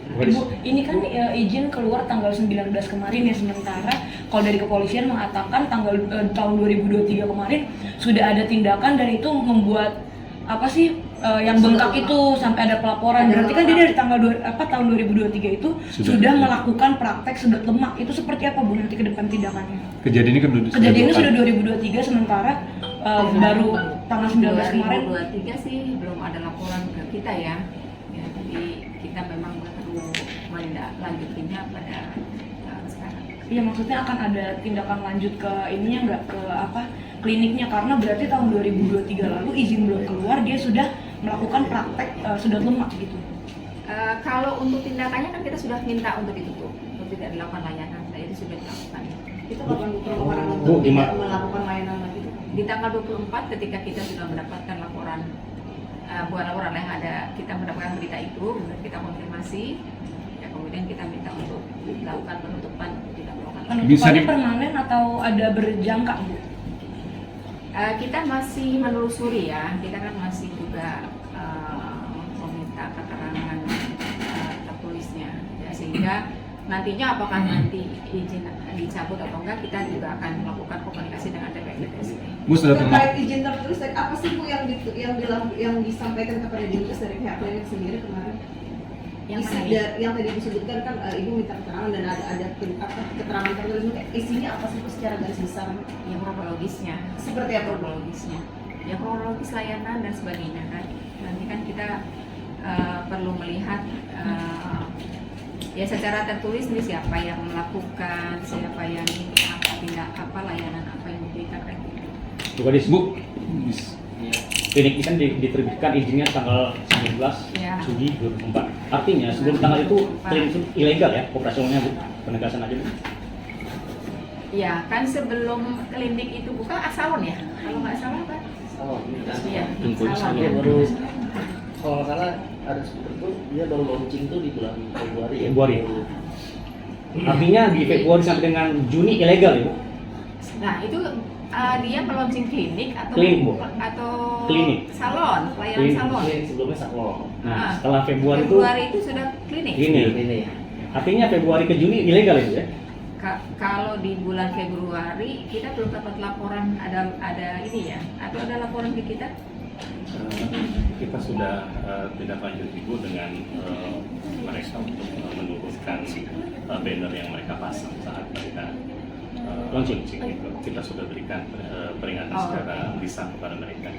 Ibu, ini kan izin keluar tanggal 19 kemarin ya, sementara kalau dari kepolisian mengatakan tahun 2023 kemarin sudah ada tindakan dan itu membuat apa sih yang bengkak itu sampai ada pelaporan. Berarti kan dia dari tahun 2023 itu sudah melakukan praktek sedot lemak. Itu seperti apa Bu nanti ke depan tindakannya? Kejadiannya sudah 2023 sementara baru tanggal 19 kemarin. 2023 sih belum ada laporan ke kita ya. Jadi kita memang perlu menindaklanjutinya pada sekarang. Iya, maksudnya akan ada tindakan lanjut ke ininya nggak, ke kliniknya, karena berarti tahun 2023 lalu izin belum keluar dia sudah melakukan praktek sedot lemak gitu. Kalau untuk tindakannya kan kita sudah minta untuk ditutup, untuk tidak dilakukan layanan. Nah, itu sudah dilakukan. Itu kapan orang untuk tidak melakukan layanan lagi? Di tanggal 24 ketika kita sudah mendapatkan laporan, bukan laporan yang ada, kita mendapatkan berita itu, kemudian kita konfirmasi, ya kemudian kita minta untuk dilakukan penutupan, tidak melakukan. Penutupannya permanen atau ada berjangka, Bu? Kita masih menelusuri ya, kita kan masih juga meminta keterangan tertulisnya, ya, sehingga nantinya apakah nanti izin dicabut atau enggak, kita juga akan melakukan komunikasi dengan DPRDS. Bu, sudah terkait izin tertulis, apa sih Bu yang disampaikan kepada Dinkes dari pihak klinik sendiri kemarin? Yang tadi disebutkan kan Ibu minta keterangan dan ada keterangan tertulis, isinya apa sih Bu secara garis besar? Yang kronologisnya. Seperti apa kronologisnya? Ya kronologis layanan dan sebagainya kan. Nanti kan kita perlu melihat ya secara tertulis nih siapa yang melakukan, siapa yang apa layanan apa yang diberikan kan. Bu, klinik ini kan diterbitkan izinnya tanggal 19 Juli 2004. Artinya sebelum tanggal itu klinik itu ilegal ya operasionalnya, Bu? Penegasan aja, Bu. Ya kan sebelum klinik itu buka salon ya, kalau nggak salah kan? Salon. Iya, salon ya. Baru kalau salah ada seperti itu, dia baru launching tuh di bulan Februari. Artinya di Februari sampai dengan Juni ilegal ya, Bu? Nah itu dia meluncing klinik atau klinik, Bu? Atau klinik, salon, layanan salon. Klinik sebelumnya salon. Nah, setelah Februari itu sudah klinik. Klinik. Artinya Februari ke Juni ilegal itu ya? Kalau di bulan Februari kita belum dapat laporan ada ini ya, atau ada laporan ke kita? Kita sudah tindak lanjut Ibu dengan mereka untuk menurunkan banner yang mereka pasang saat mereka launching itu. Kita sudah berikan peringatan secara lisan kepada mereka.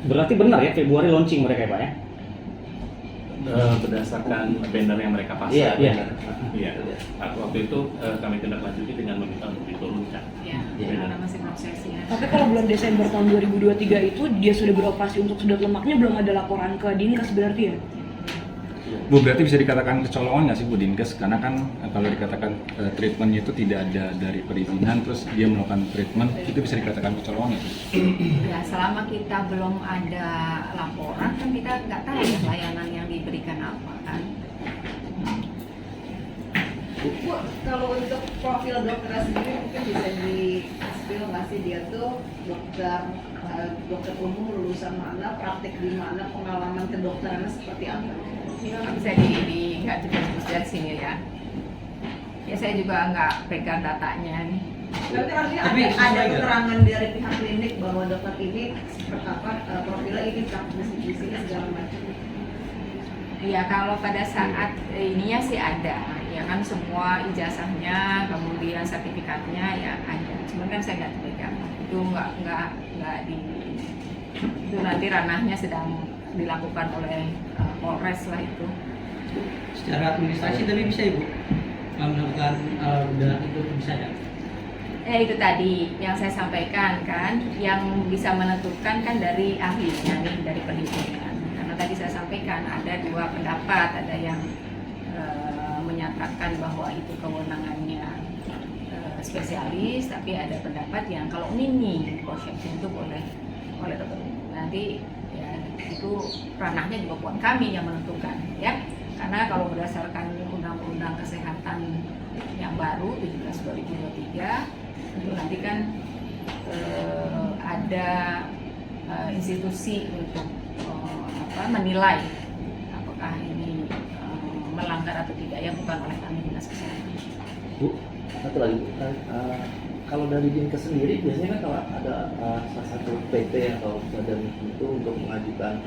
Berarti benar ya Februari launching mereka ya, Pak ya? Berdasarkan banner yang mereka pasang. Iya. Waktu itu kami tindak lanjuti dengan meminta untuk diturunkan. Iya, karena masih proses ya. Tapi kalau bulan Desember tahun 2023 itu dia sudah beroperasi untuk sedot lemaknya, belum ada laporan ke Dinkes berarti ya? Bu, berarti bisa dikatakan kecolongan nggak sih Bu Dinkes? Karena kan kalau dikatakan treatmentnya itu tidak ada dari perizinan, terus dia melakukan treatment, itu bisa dikatakan kecolongan nggak sih? Ya, selama kita belum ada laporan kan kita nggak tahu ya layanan yang diberikan apa kan. Bu, kalau untuk profil dokter sendiri mungkin bisa di-spill nggak sih, dia tuh dokter umum lulusan mana, praktek di mana, pengalaman kedokterannya seperti apa? Nggak bisa nggak juga dari sini ya. Ya saya juga nggak pegang datanya nih. Berarti artinya ada keterangan dari pihak klinik bahwa dokter ini seperti apa, profilnya ini praktek di sini segala macam. Iya, kalau pada saat ininya sih ada, ya kan semua ijazahnya, kemudian sertifikatnya ya ada. Cuman kan saya nggak pegang, itu nggak itu nanti ranahnya sedang dilakukan oleh Polres lah itu. Secara administrasi tapi bisa Ibu melakukan udah itu bisa ya? Itu tadi yang saya sampaikan kan, yang bisa menentukan kan dari ahlinya nih, dari penelitian. Karena tadi saya sampaikan ada dua pendapat, ada yang menyatakan bahwa itu kewenangannya spesialis, tapi ada pendapat yang kalau ini proses itu oleh dokter nanti ya itu ranahnya juga buat kami yang menentukan ya. Karena kalau berdasarkan undang-undang kesehatan yang baru 17/2023 itu nanti kan ada institusi untuk menilai apakah ini melanggar atau tidak ya, bukan oleh kami dinas kesehatan. Bu, satu lagi Bu. Kalau dari Dinkes sendiri biasanya kan kalau ada salah satu PT atau badan itu untuk mengajukan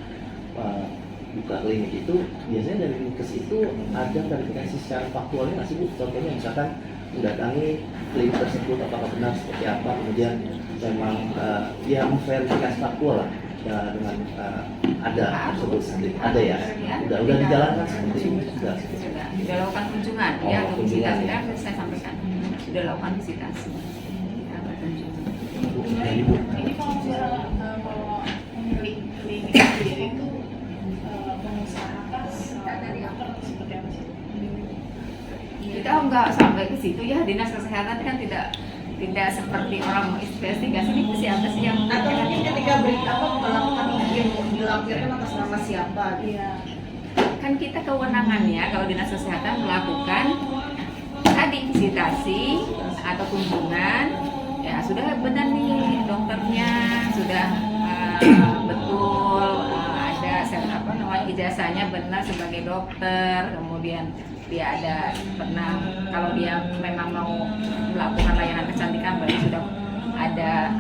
buka klinik itu, biasanya dari Dinkes itu ada verifikasi secara faktualnya nggak sih Bu? Contohnya misalkan mendatangi klinik tersebut apakah benar seperti apa, kemudian memang ya memverifikasi faktual lah ya, dengan ada tersebut sendiri, ada ya, udah dijalankan seperti ini sudah Lakukan kunjungan ya, atau visitasi kan saya sampaikan sudah lakukan visitasi ya, berkunjung. Ini kalau misalnya kalau klinik sendiri itu pengusaha atas dari dokter seperti apa sih? Kita nggak sampai ke situ ya, dinas kesehatan kan tidak seperti orang menginvestigasi ini siapa sih yang Atau mungkin ketika berita melakukan izin dilampirkan atas nama siapa? Iya. kan kita kewenangannya kalau dinas kesehatan melakukan tadi visitasi atau kunjungan ya, sudah benar nih dokternya, sudah betul ada ijazahnya benar sebagai dokter, kemudian dia ada pernah, kalau dia memang mau melakukan layanan kecantikan berarti sudah ada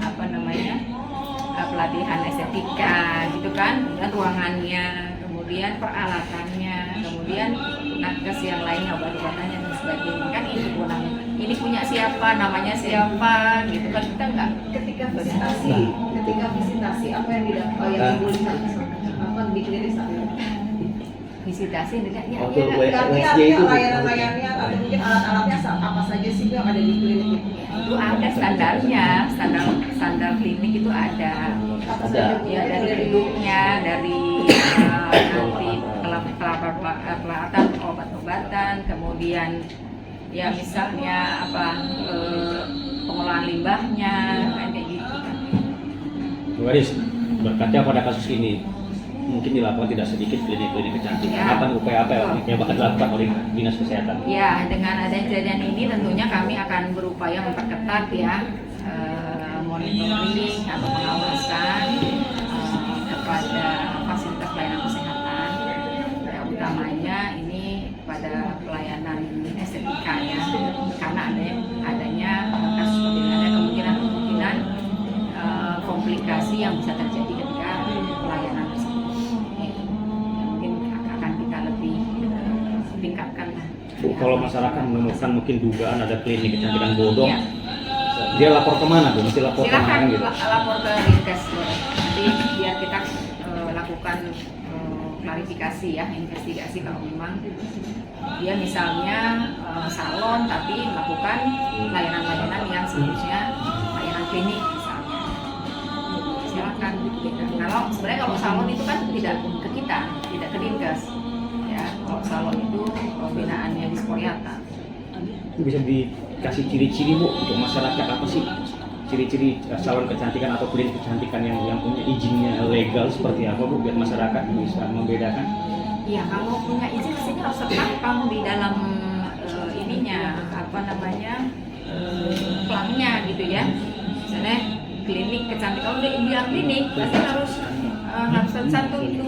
pelatihan estetika gitu kan, dan ruangannya, kemudian peralatannya, kemudian nakes yang lainnya, obat-obatannya dan sebagainya, kan ini kewenangan, ini punya siapa, namanya siapa gitu kan, kita nggak. Ketika visitasi apa yang didapat, yang ibu lihat apa di klinik saat itu? Visitasi dilihat ya, layanan-layannya atau mungkin alat-alatnya apa saja sih yang ada di klinik itu? itu ada standarnya, standar klinik itu ada ya, dari gedungnya, dari nanti peralatan obat-obatan, kemudian ya misalnya pengelolaan limbahnya kayak gitu kan. Bu Aris, berkaca pada kasus ini mungkin dilakukan tidak sedikit klinik-klinik kecantikan. Ya. Upaya apa yang bakal dilakukan oleh dinas kesehatan? Ya, dengan adanya kejadian ini tentunya kami akan berupaya memperketat ya monitoring atau pengawasan kepada fasilitas pelayanan kesehatan, ya, utamanya ini pada pelayanan estetika ya, karena adanya kasus seperti ini, ada kemungkinan komplikasi yang bisa terjadi ketika pelayanan tersebut. Mungkin akan kita lebih tingkatkan. Bu, kalau masyarakat menemukan mungkin dugaan ada klinik kecantikan bodong, Ya. dia lapor kemana Bu? Mesti lapor Silakan kemana gitu? lapor ke Dinkes, nanti biar kita lakukan klarifikasi ya, investigasi kalau memang dia misalnya salon tapi melakukan layanan-layanan yang seharusnya layanan klinik misalnya. Silakan. Kalau salon itu kan tidak ke kita, tidak ke Dinkes. Ya, kalau salon itu pembinaannya di Sporyata. Bisa dikasih ciri-ciri Bu untuk masyarakat, apa sih ciri-ciri salon kecantikan atau klinik kecantikan yang punya izinnya legal seperti apa Bu, biar masyarakat bisa membedakan? Iya, kalau punya izin sih harus terpampang di dalam plangnya gitu ya. Misalnya klinik kecantikan, kalau dia bilang klinik, pasti harus satu itu